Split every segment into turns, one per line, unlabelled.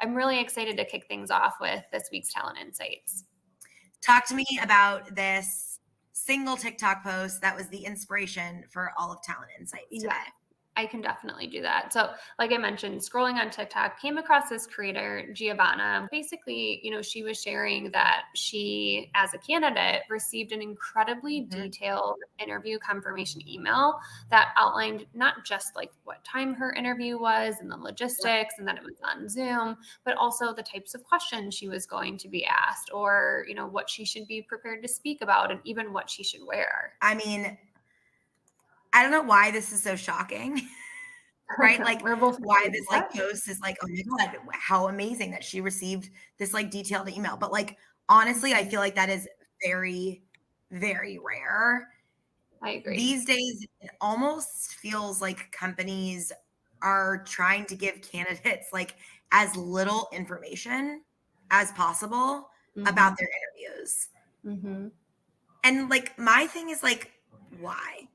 I'm really excited to kick things off with this week's Talent Insights.
Talk to me about this single TikTok post that was the inspiration for all of Talent Insights today.
Yeah, I can definitely do that. So, like I mentioned, scrolling on TikTok, came across this creator, Giovanna. Basically, she was sharing that she, as a candidate, received an incredibly detailed interview confirmation email that outlined not just like what time her interview was and the logistics and that it was on Zoom, but also the types of questions she was going to be asked, or, what she should be prepared to speak about, and even what she should wear.
I mean, I don't know why this is so shocking, right? Like
We're both
why this like post is like, oh my God, how amazing that she received this like detailed email. But like, honestly, I feel like that is very, very rare.
I agree.
These days, it almost feels like companies are trying to give candidates like as little information as possible about their interviews. And like, my thing is like, why?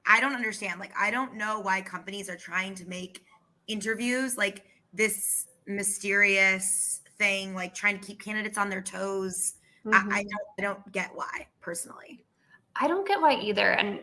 I don't understand. Like, I don't know why companies are trying to make interviews like this mysterious thing, like trying to keep candidates on their toes. I don't get why, personally.
I don't get why either. And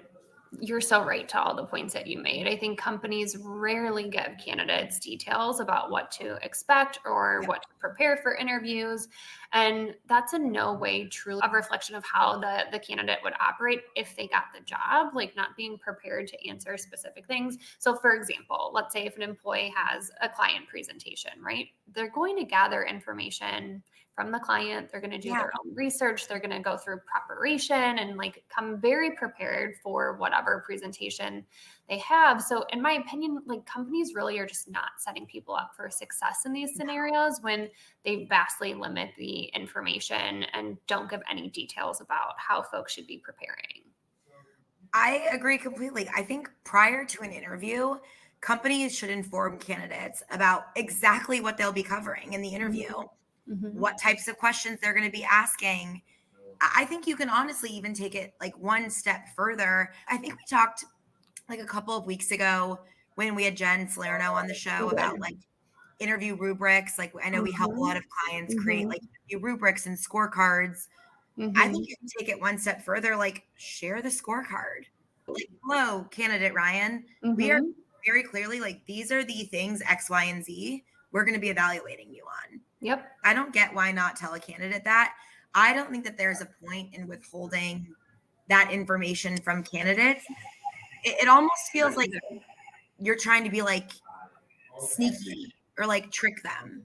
you're so right to all the points that you made. I think companies rarely give candidates details about what to expect or what to prepare for interviews. And that's in no way truly a reflection of how the candidate would operate if they got the job, like not being prepared to answer specific things. So for example, let's say if an employee has a client presentation, right? They're going to gather information from the client. They're going to do their own research. They're going to go through preparation and like come very prepared for whatever presentation they have. So in my opinion, like companies really are just not setting people up for success in these scenarios when they vastly limit the information and don't give any details about how folks should be preparing.
I agree completely. I think prior to an interview, companies should inform candidates about exactly what they'll be covering in the interview. What types of questions they're going to be asking. I think you can honestly even take it like one step further. I think we talked like a couple of weeks ago when we had Jen Salerno on the show about like interview rubrics. Like I know we help a lot of clients create like interview rubrics and scorecards. I think you can take it one step further, like share the scorecard. Like, hello, candidate Ryan. We are very clearly like, these are the things X, Y, and Z we're going to be evaluating you on.
Yep.
I don't get why not tell a candidate that. I don't think that there's a point in withholding that information from candidates. It almost feels like you're trying to be like sneaky or like trick them.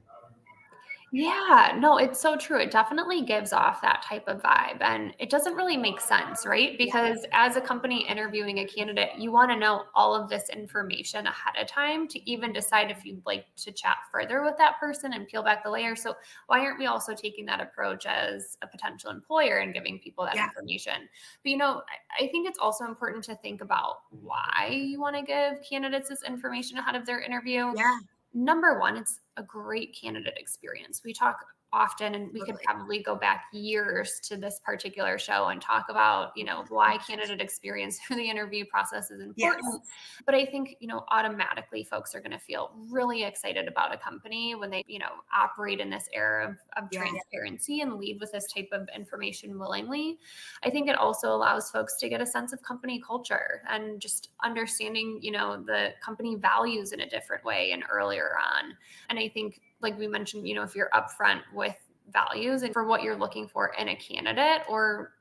Yeah, no, it's so true. It definitely gives off that type of vibe. And it doesn't really make sense, right? Because as a company interviewing a candidate, you want to know all of this information ahead of time to even decide if you'd like to chat further with that person and peel back the layers. So why aren't we also taking that approach as a potential employer and giving people that information? But, I think it's also important to think about why you want to give candidates this information ahead of their interview.
Yeah.
Number one, it's a great candidate experience. We talk often, and we could probably go back years to this particular show and talk about, why candidate experience through the interview process is important. But I think, automatically folks are going to feel really excited about a company when they, operate in this era of transparency and lead with this type of information willingly. I think it also allows folks to get a sense of company culture and just understanding, the company values in a different way and earlier on. And I think, like we mentioned, if you're upfront with values and for what you're looking for in a candidate, or,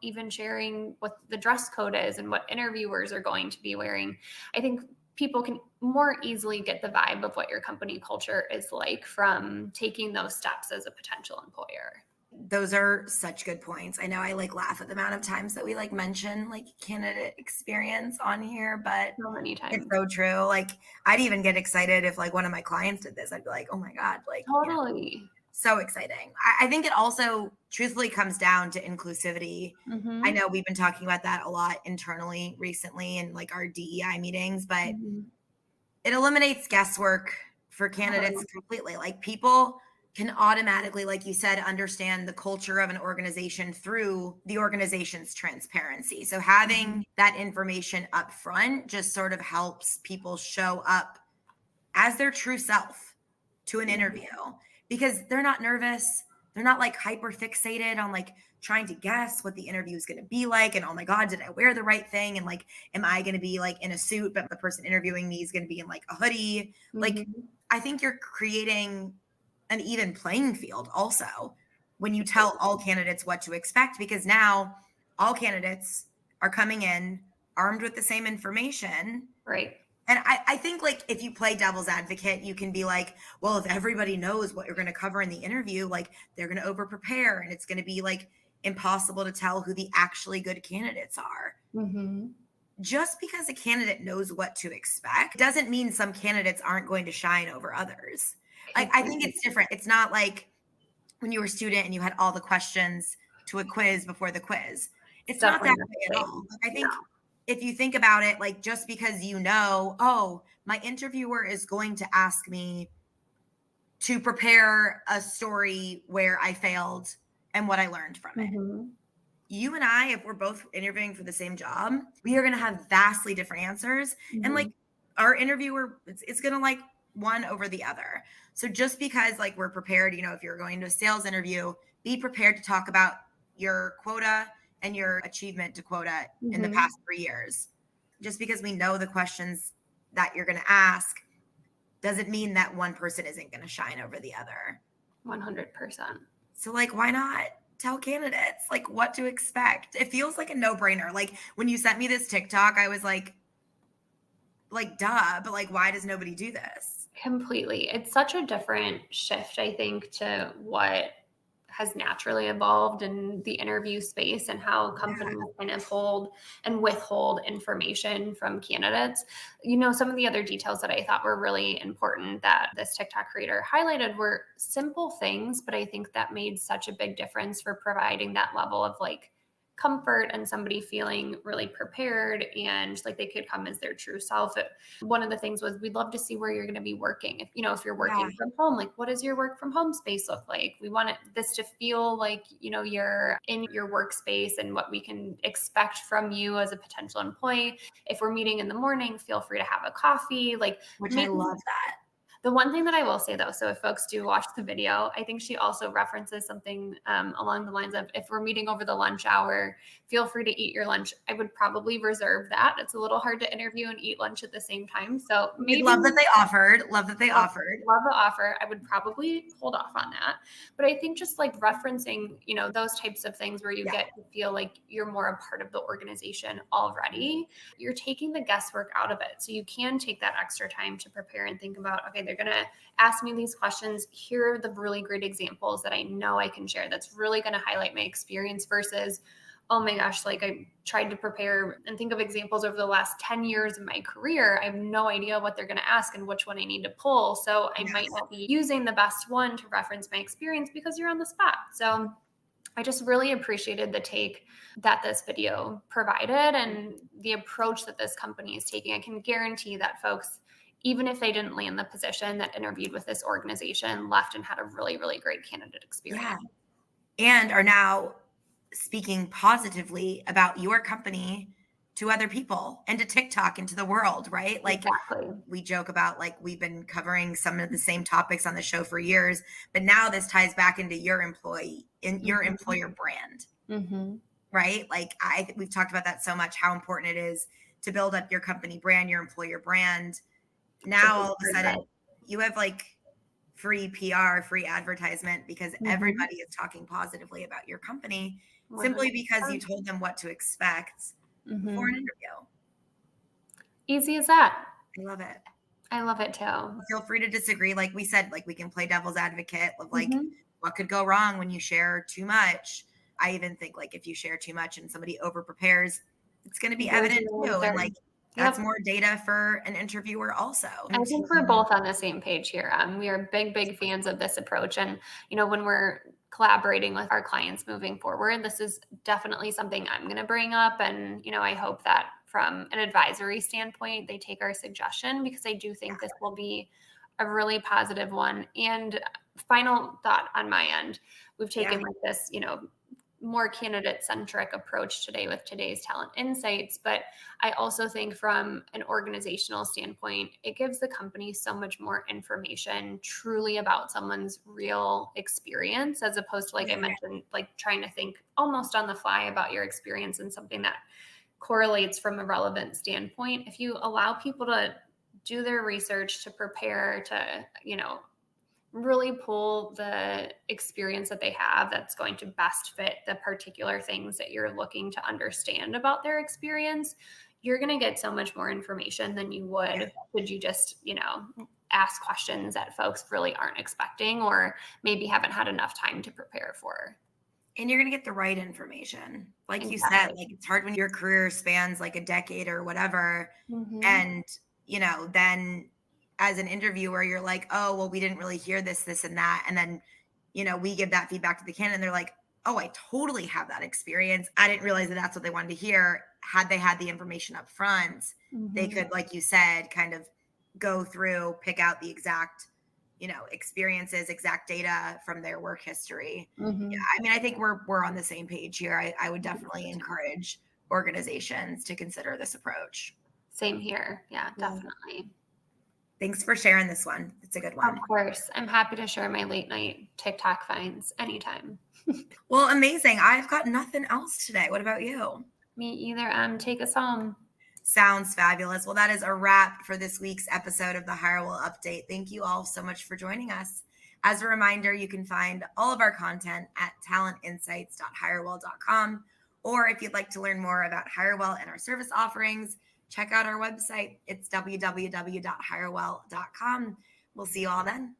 even sharing what the dress code is and what interviewers are going to be wearing, I think people can more easily get the vibe of what your company culture is like from taking those steps as a potential employer.
Those are such good points. I know I like laugh at the amount of times that we like mention like candidate experience on here, but
so many times.
It's so true. Like I'd even get excited if like one of my clients did this. I'd be like, oh my God, like
totally.
So exciting. I think it also truthfully comes down to inclusivity. I know we've been talking about that a lot internally recently in like our DEI meetings, but it eliminates guesswork for candidates completely. Like people can automatically, like you said, understand the culture of an organization through the organization's transparency. So having that information up front just sort of helps people show up as their true self. to an interview because they're not nervous. They're not like hyper fixated on like trying to guess what the interview is going to be like. And oh my God, did I wear the right thing? And like, am I going to be like in a suit, but the person interviewing me is going to be in like a hoodie? Like, I think you're creating an even playing field also when you tell all candidates what to expect, because now all candidates are coming in armed with the same information.
Right.
And I think like if you play devil's advocate, you can be like, well, if everybody knows what you're going to cover in the interview, like they're going to over prepare and it's going to be like impossible to tell who the actually good candidates are. Just because a candidate knows what to expect doesn't mean some candidates aren't going to shine over others. I think it's different. It's not like when you were a student and you had all the questions to a quiz before the quiz. It's not that way at all. I think if you think about it, like just because you know, oh, my interviewer is going to ask me to prepare a story where I failed and what I learned from it. You and I, if we're both interviewing for the same job, we are going to have vastly different answers. And like our interviewer, it's going to like one over the other. So just because like we're prepared, you know, if you're going to a sales interview, be prepared to talk about your quota and your achievement to quota in the past 3 years. Just because we know the questions that you're going to ask doesn't mean that one person isn't going to shine over the other.
100%.
So like, why not tell candidates like what to expect? It feels like a no-brainer. Like when you sent me this TikTok, I was like duh, but like, why does nobody do this?
Completely. It's such a different shift, I think, to what has naturally evolved in the interview space and how companies kind of hold and withhold information from candidates. You know, some of the other details that I thought were really important that this TikTok creator highlighted were simple things, but I think that made such a big difference for providing that level of like comfort and somebody feeling really prepared and like they could come as their true self. One of the things was we'd love to see where you're going to be working. If you're working from home, like what does your work from home space look like? We want this to feel like, you're in your workspace and what we can expect from you as a potential employee. If we're meeting in the morning, feel free to have a coffee,
which I love that.
The one thing that I will say though, so if folks do watch the video, I think she also references something along the lines of, if we're meeting over the lunch hour, feel free to eat your lunch. I would probably reserve that. It's a little hard to interview and eat lunch at the same time. So maybe
love that they offered.
Love the offer. I would probably hold off on that. But I think just like referencing, those types of things where you get to feel like you're more a part of the organization already, you're taking the guesswork out of it. So you can take that extra time to prepare and think about, okay, they're going to ask me these questions. Here are the really great examples that I know I can share that's really going to highlight my experience versus, oh my gosh, like I tried to prepare and think of examples over the last 10 years of my career. I have no idea what they're going to ask and which one I need to pull. So I might not be using the best one to reference my experience because you're on the spot. So I just really appreciated the take that this video provided and the approach that this company is taking. I can guarantee that folks, even if they didn't land the position, that interviewed with this organization left and had a really, really great candidate experience.
And are now speaking positively about your company to other people and to TikTok and to the world, right? Like we joke about like we've been covering some of the same topics on the show for years, but now this ties back into your employee in your employer brand, right? Like we've talked about that so much, how important it is to build up your company brand, your employer brand. Now all of a sudden you have like free PR, free advertisement because everybody is talking positively about your company 100%. Simply because you told them what to expect before an interview.
Easy as that.
I love it.
I love it too.
Feel free to disagree. Like we said, like we can play devil's advocate of like what could go wrong when you share too much. I even think like if you share too much and somebody over prepares, it's going to be evident too. And like that's more data for an interviewer also.
I think we're both on the same page here. We are big fans of this approach. And, when we're collaborating with our clients moving forward, this is definitely something I'm going to bring up. And, I hope that from an advisory standpoint, they take our suggestion because I do think this will be a really positive one. And final thought on my end, we've taken like this, more candidate centric approach today with today's talent insights. But I also think from an organizational standpoint, it gives the company so much more information truly about someone's real experience, as opposed to, like I mentioned, like trying to think almost on the fly about your experience and something that correlates from a relevant standpoint. If you allow people to do their research, to prepare, to, really pull the experience that they have that's going to best fit the particular things that you're looking to understand about their experience, you're going to get so much more information than you would should you just, ask questions that folks really aren't expecting or maybe haven't had enough time to prepare for.
And you're going to get the right information. Like you said, like it's hard when your career spans like a decade or whatever. And, then as an interviewer, you're like, oh, well, we didn't really hear this, and that. And then, we give that feedback to the candidate and they're like, oh, I totally have that experience. I didn't realize that that's what they wanted to hear. Had they had the information up front, they could, like you said, kind of go through, pick out the exact, experiences, exact data from their work history. Yeah. I mean, I think we're on the same page here. I would definitely encourage organizations to consider this approach.
Same here. Yeah, definitely.
Thanks for sharing this one. It's a good one.
Of course. I'm happy to share my late night TikTok finds anytime.
Well, amazing. I've got nothing else today. What about you?
Me either. Take us home.
Sounds fabulous. Well, that is a wrap for this week's episode of the Hirewell Update. Thank you all so much for joining us. As a reminder, you can find all of our content at talentinsights.hirewell.com. Or if you'd like to learn more about Hirewell and our service offerings, check out our website. It's www.hirewell.com. We'll see you all then.